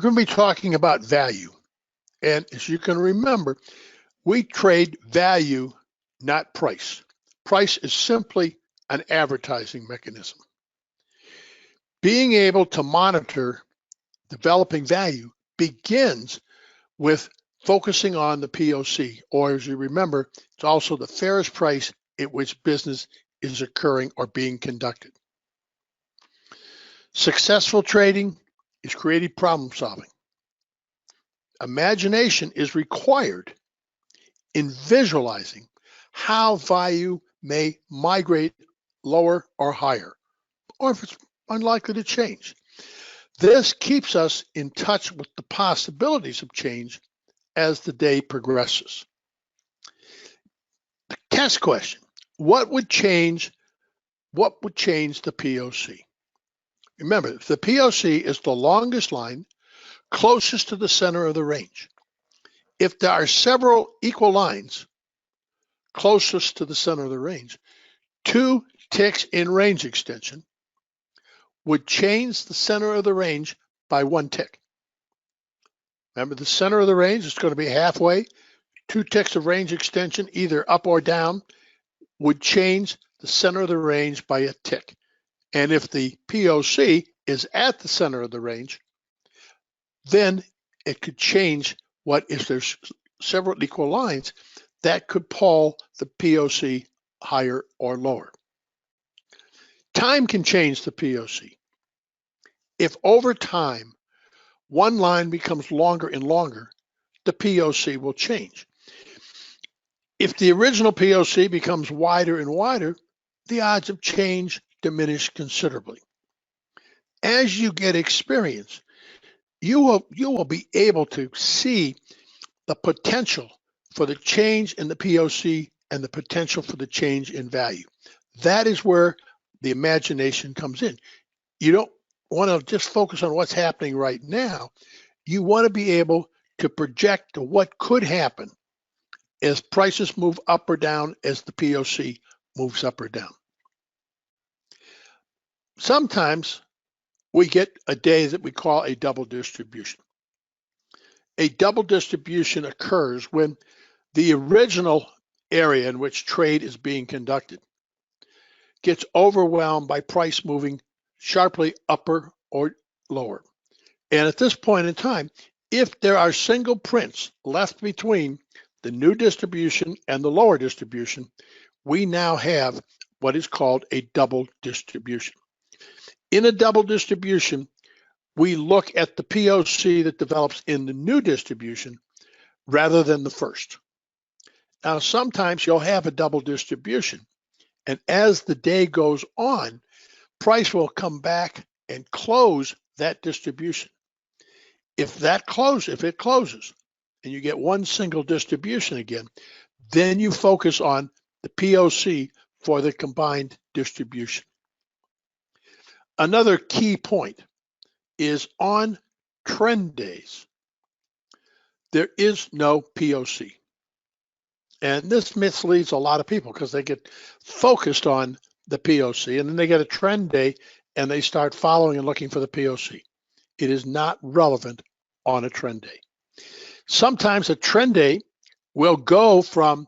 going to be talking about value. And as you can remember, we trade value, not price. Price is simply an advertising mechanism. Being able to monitor developing value begins with focusing on the POC, or as you remember, it's also the fairest price at which business is occurring or being conducted. Successful trading is creative problem solving. Imagination is required in visualizing how value may migrate lower or higher, or if it's unlikely to change. This keeps us in touch with the possibilities of change as the day progresses. The test question: what would change the POC? Remember, the POC is the longest line closest to the center of the range. If there are several equal lines closest to the center of the range, 2 ticks in range extension would change the center of the range by 1 tick. Remember, the center of the range is going to be halfway. 2 ticks of range extension, either up or down, would change the center of the range by a tick. And if the POC is at the center of the range, then it could change if there's several equal lines, that could pull the POC higher or lower. Time can change the POC. If over time, one line becomes longer and longer, the POC will change. If the original POC becomes wider and wider, the odds of change diminish considerably. As you get experience, you will be able to see the potential for the change in the POC and the potential for the change in value. That is where the imagination comes in. You don't want to just focus on what's happening right now. You want to be able to project what could happen as prices move up or down, as the POC moves up or down. Sometimes we get a day that we call a double distribution. A double distribution occurs when the original area in which trade is being conducted gets overwhelmed by price moving sharply upper or lower. And at this point in time, if there are single prints left between the new distribution and the lower distribution, we now have what is called a double distribution. In a double distribution, we look at the POC that develops in the new distribution rather than the first. Now, sometimes you'll have a double distribution, and as the day goes on, price will come back and close that distribution. If it closes, and you get one single distribution again, then you focus on the POC for the combined distribution. Another key point is on trend days, there is no POC. And this misleads a lot of people because they get focused on the POC and then they get a trend day and they start following and looking for the POC. It is not relevant on a trend day. Sometimes a trend day will go from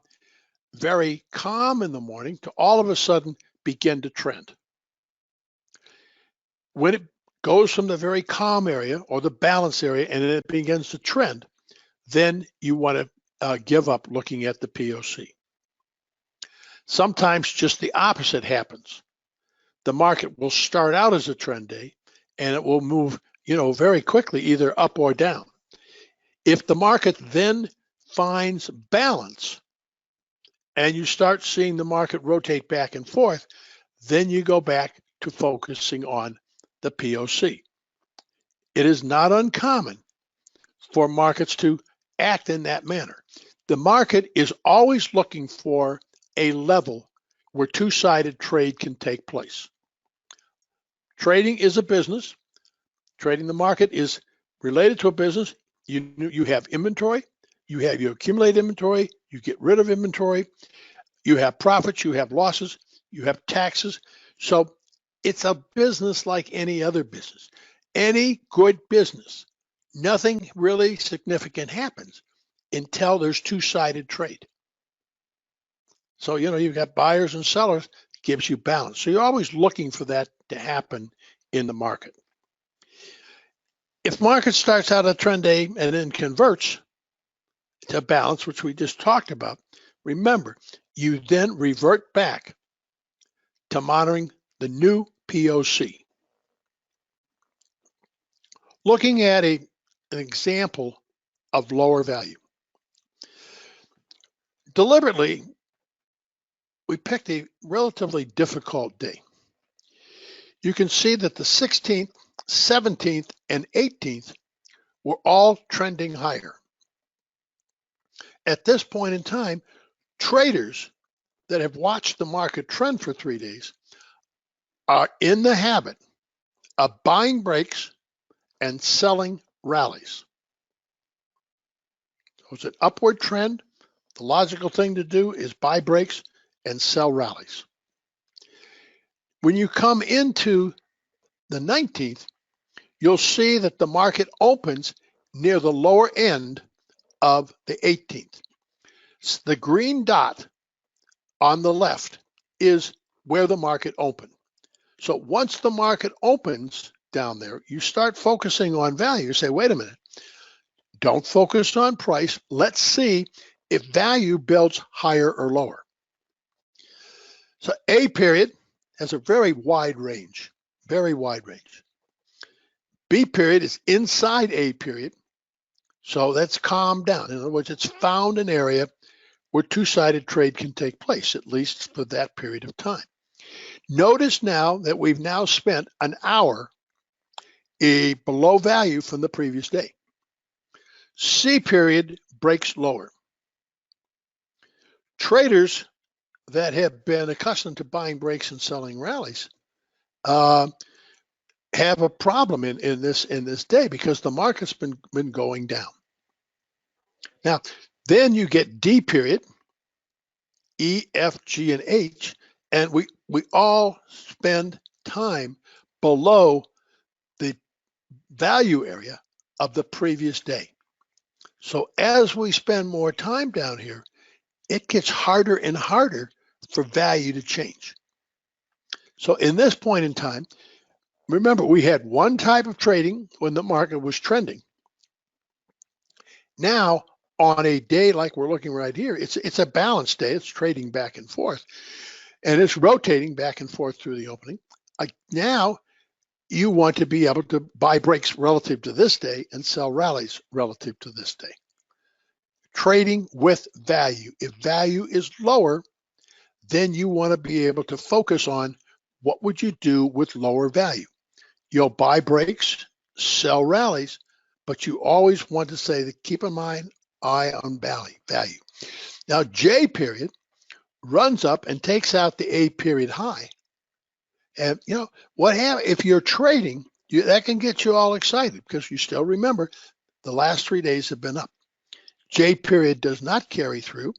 very calm in the morning to all of a sudden begin to trend. When it goes from the very calm area or the balance area and it begins to trend, then you want to give up looking at the POC. Sometimes just the opposite happens. The market will start out as a trend day and it will move, very quickly, either up or down. If the market then finds balance and you start seeing the market rotate back and forth, then you go back to focusing on the POC. It is not uncommon for markets to act in that manner. The market is always looking for a level where two-sided trade can take place. Trading is a business. Trading the market is related to a business. You have inventory, you accumulate inventory, you get rid of inventory, you have profits, you have losses, you have taxes. So it's a business like any other business. Any good business nothing really significant happens until there's two-sided trade. So, you've got buyers and sellers, gives you balance. So you're always looking for that to happen in the market. If market starts out a trend day and then converts to balance, which we just talked about, remember, you then revert back to monitoring the new POC. Looking at an example of lower value. Deliberately, we picked a relatively difficult day. You can see that the 16th, 17th, and 18th were all trending higher. At this point in time, traders that have watched the market trend for 3 days are in the habit of buying breaks and selling rallies. So it's an upward trend. The logical thing to do is buy breaks and sell rallies. When you come into the 19th, you'll see that the market opens near the lower end of the 18th. The green dot on the left is where the market opened. So once the market opens down there, you start focusing on value. You say, wait a minute, don't focus on price. Let's see if value builds higher or lower. So A period has a very wide range, very wide range. B period is inside A period. So that's calmed down. In other words, it's found an area where two-sided trade can take place, at least for that period of time. Notice now that we've now spent an hour below value from the previous day. C period breaks lower. Traders that have been accustomed to buying breaks and selling rallies have a problem in this day because the market's been going down. Now, then you get D period, E, F, G, and H, and we all spend time below the value area of the previous day. So as we spend more time down here, it gets harder and harder for value to change. So in this point in time, remember, we had one type of trading when the market was trending. Now, on a day like we're looking right here, it's a balanced day. It's trading back and forth, and it's rotating back and forth through the opening. Now, you want to be able to buy breaks relative to this day and sell rallies relative to this day. Trading with value. If value is lower, then you want to be able to focus on what would you do with lower value. You'll buy breaks, sell rallies, but you always want to say that keep in mind eye on value. Now J period runs up and takes out the A period high. And what happens if you're trading, that can get you all excited because you still remember the last 3 days have been up. J period does not carry through,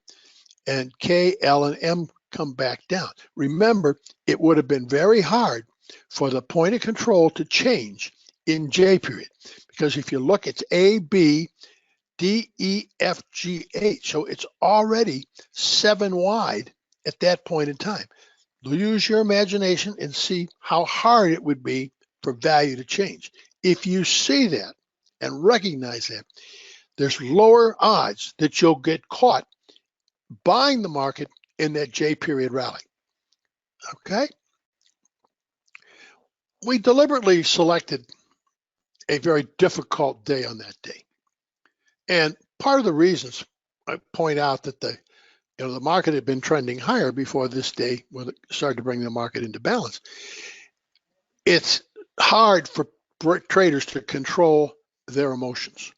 and K, L, and M come back down. Remember, it would have been very hard for the point of control to change in J period, because if you look, it's A, B, D, E, F, G, H. So it's already 7 wide at that point in time. Use your imagination and see how hard it would be for value to change. If you see that and recognize that, there's lower odds that you'll get caught buying the market in that J period rally. Okay? We deliberately selected a very difficult day on that day. And part of the reasons I point out that the market had been trending higher before this day when it started to bring the market into balance. It's hard for traders to control their emotions.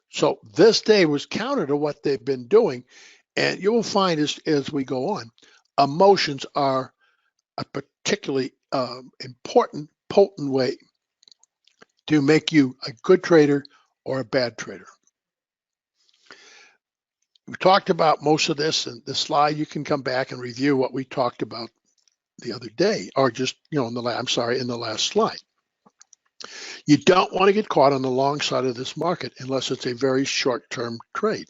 So this day was counter to what they've been doing. And you will find as we go on, emotions are a particularly important, potent way to make you a good trader or a bad trader. We talked about most of this in the slide. You can come back and review what we talked about the other day, or just in the last slide. You don't want to get caught on the long side of this market unless it's a very short-term trade.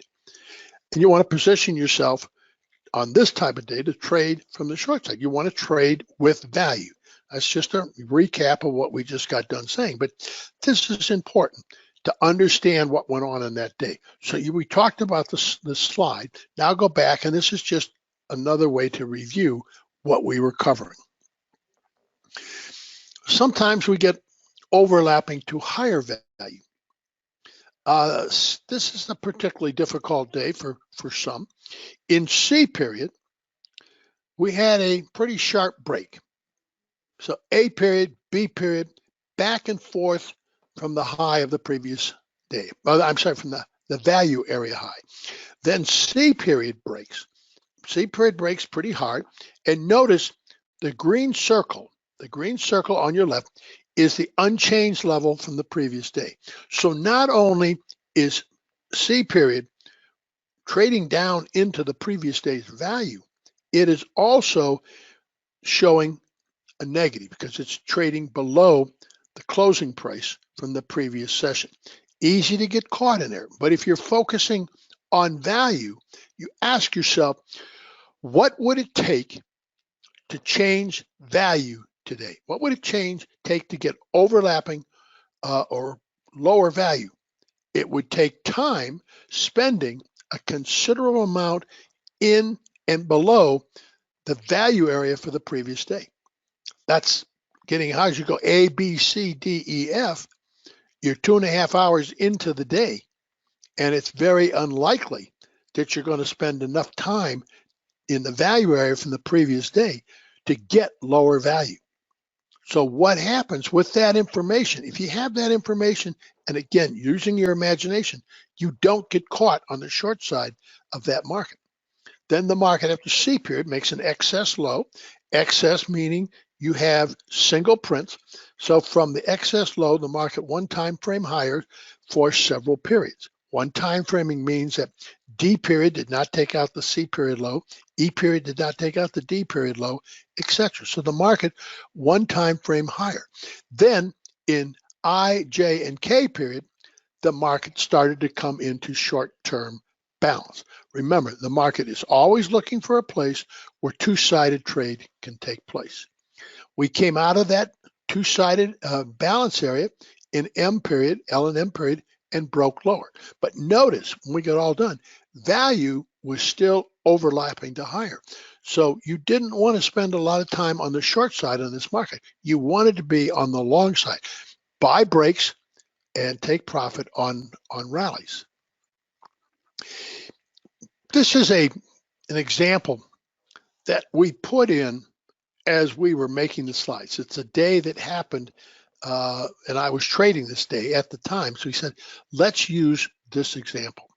And you want to position yourself on this type of day to trade from the short side. You want to trade with value. That's just a recap of what we just got done saying, but this is important to understand what went on in that day. So we talked about this slide. Now go back, and this is just another way to review what we were covering. Sometimes we get overlapping to higher value. This is a particularly difficult day for some. In C period, we had a pretty sharp break. So A period, B period, back and forth from the high of the previous day. I'm sorry, from the value area high. Then C period breaks. C period breaks pretty hard. And notice the green circle on your left is the unchanged level from the previous day. So not only is C period trading down into the previous day's value, it is also showing a negative because it's trading below the closing price from the previous session. Easy to get caught in there, but if you're focusing on value, you ask yourself, what would it take to change value today? What would it take to get overlapping or lower value? It would take time spending a considerable amount in and below the value area for the previous day. That's getting high as you go A, B, C, D, E, F. You're 2.5 hours into the day, and it's very unlikely that you're going to spend enough time in the value area from the previous day to get lower value. So what happens with that information? If you have that information, and again, using your imagination, you don't get caught on the short side of that market. Then the market after C period makes an excess low. Excess meaning you have single prints. So from the excess low, the market one time frame higher for several periods. One time framing means that D period did not take out the C period low, E period did not take out the D period low, etc. So the market one time frame higher. Then in I, J, and K period, the market started to come into short-term balance. Remember, the market is always looking for a place where two-sided trade can take place. We came out of that two-sided balance area in M period, L and M period, and broke lower. But notice when we got all done, value was still overlapping to higher. So you didn't want to spend a lot of time on the short side of this market. You wanted to be on the long side. Buy breaks and take profit on rallies. This is an example that we put in as we were making the slides. It's a day that happened, and I was trading this day at the time. So we said, let's use this example.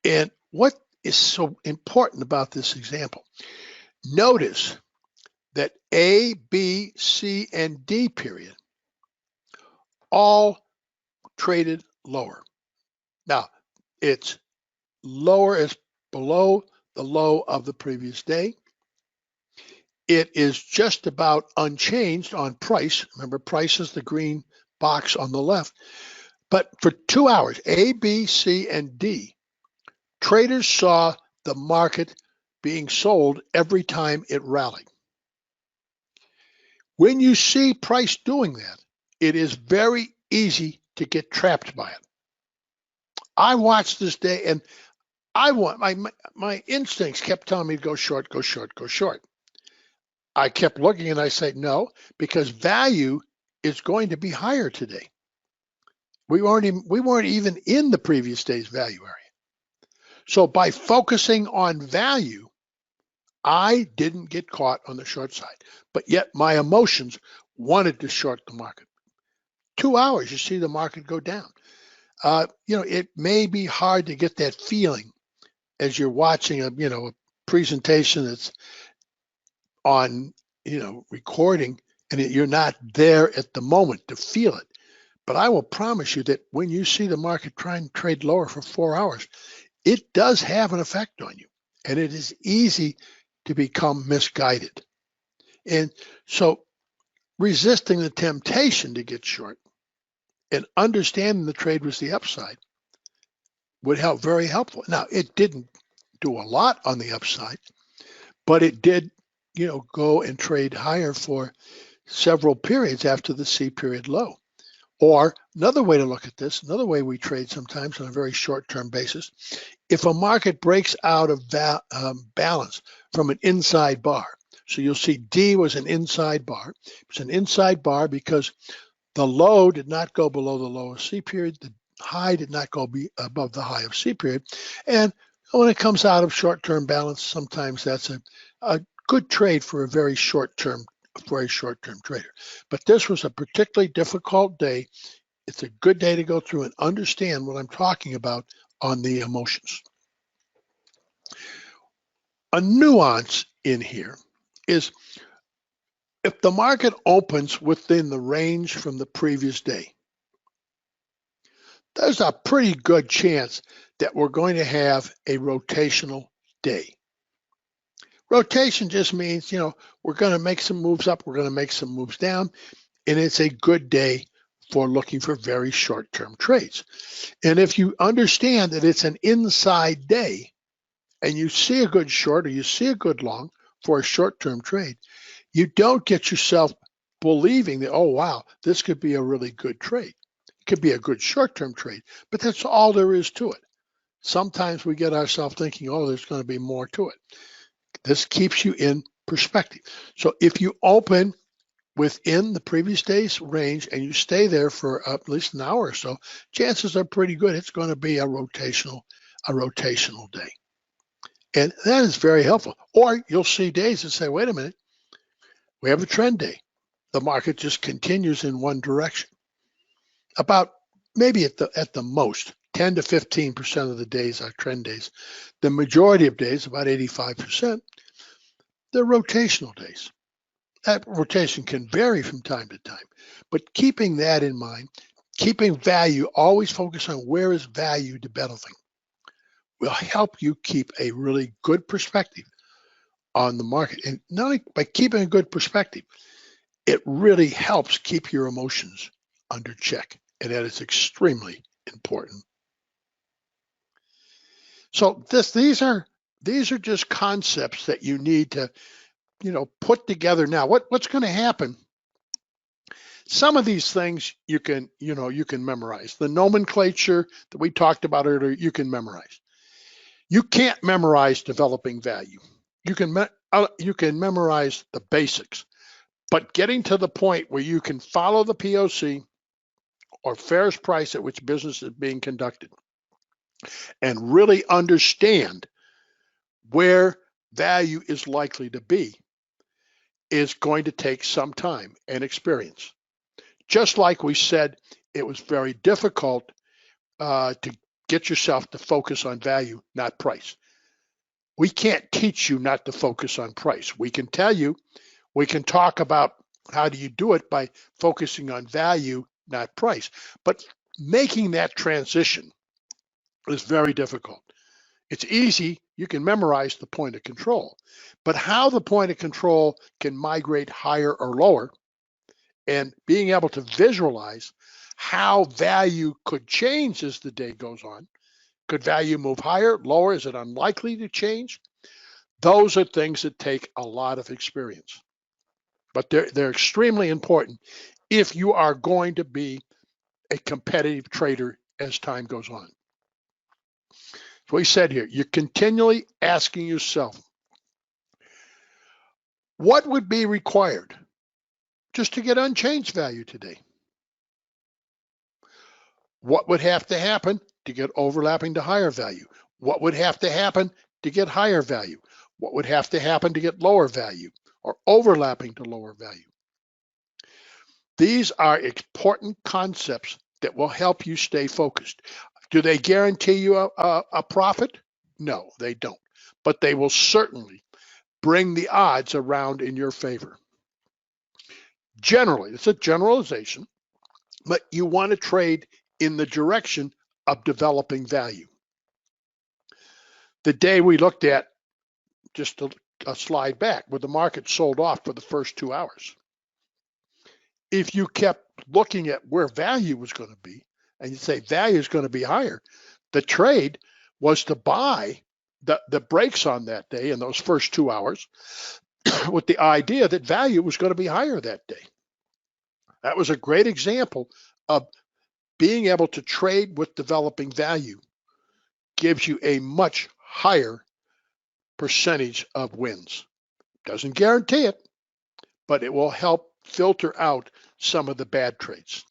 And what is so important about this example? Notice that A, B, C, and D period all traded lower. Now, it's lower is below the low of the previous day. It is just about unchanged on price. Remember, price is the green box on the left. But for 2 hours, A, B, C, and D, traders saw the market being sold every time it rallied. When you see price doing that, it is very easy to get trapped by it. I watched this day, and my instincts kept telling me to go short, go short, go short. I kept looking and I said no, because value is going to be higher today. We weren't even in the previous day's value area. So by focusing on value, I didn't get caught on the short side, but yet my emotions wanted to short the market. 2 hours, you see the market go down. It may be hard to get that feeling as you're watching a presentation that's on recording, and you're not there at the moment to feel it. But I will promise you that when you see the market try and trade lower for 4 hours, it does have an effect on you, and it is easy to become misguided. And so resisting the temptation to get short and understanding the trade was the upside would help, very helpful. Now, it didn't do a lot on the upside, but it did, go and trade higher for several periods after the C period low. Or another way to look at this, another way we trade sometimes on a very short-term basis, if a market breaks out of balance from an inside bar. So you'll see D was an inside bar. It's an inside bar because the low did not go below the low of C period. The high did not go above the high of C period. And when it comes out of short-term balance, sometimes that's a good trade for a very short-term trader. But this was a particularly difficult day. It's a good day to go through and understand what I'm talking about on the emotions. A nuance in here is if the market opens within the range from the previous day, there's a pretty good chance that we're going to have a rotational day. Rotation just means, we're going to make some moves up, we're going to make some moves down, and it's a good day for looking for very short-term trades. And if you understand that it's an inside day and you see a good short or you see a good long for a short-term trade, you don't get yourself believing that, oh, wow, this could be a really good trade. It could be a good short-term trade, but that's all there is to it. Sometimes we get ourselves thinking, oh, there's going to be more to it. This keeps you in perspective. So if you open within the previous day's range and you stay there for at least an hour or so, chances are pretty good it's going to be a rotational day. And that is very helpful. Or you'll see days that say, wait a minute, we have a trend day. The market just continues in one direction. About maybe at the most, 10 to 15% of the days are trend days. The majority of days, about 85%, they're rotational days. That rotation can vary from time to time, but keeping that in mind, keeping value, always focus on where is value developing, will help you keep a really good perspective on the market. And not only by keeping a good perspective, it really helps keep your emotions under check, and that is extremely important. So these are just concepts that you need to put together. Now, what's going to happen? Some of these things you can memorize. The nomenclature that we talked about earlier, you can memorize. You can't memorize developing value. You can memorize the basics, but getting to the point where you can follow the POC or fairest price at which business is being conducted and really understand where value is likely to be is going to take some time and experience. Just like we said, it was very difficult to get yourself to focus on value, not price. We can't teach you not to focus on price. We can tell you, we can talk about how do you do it by focusing on value, not price. But making that transition is very difficult. It's easy, you can memorize the point of control, but how the point of control can migrate higher or lower and being able to visualize how value could change as the day goes on. Could value move higher, lower? Is it unlikely to change? Those are things that take a lot of experience, but they're extremely important if you are going to be a competitive trader as time goes on. So he said here, you're continually asking yourself, what would be required just to get unchanged value today? What would have to happen to get overlapping to higher value? What would have to happen to get higher value? What would have to happen to get lower value or overlapping to lower value? These are important concepts that will help you stay focused. Do they guarantee you a profit? No, they don't, but they will certainly bring the odds around in your favor. Generally, it's a generalization, but you want to trade in the direction of developing value. The day we looked at, just a slide back, where the market sold off for the first 2 hours. If you kept looking at where value was going to be, and you say value is going to be higher, the trade was to buy the breaks on that day in those first 2 hours with the idea that value was going to be higher that day. That was a great example of being able to trade with developing value gives you a much higher percentage of wins. Doesn't guarantee it, but it will help filter out some of the bad trades.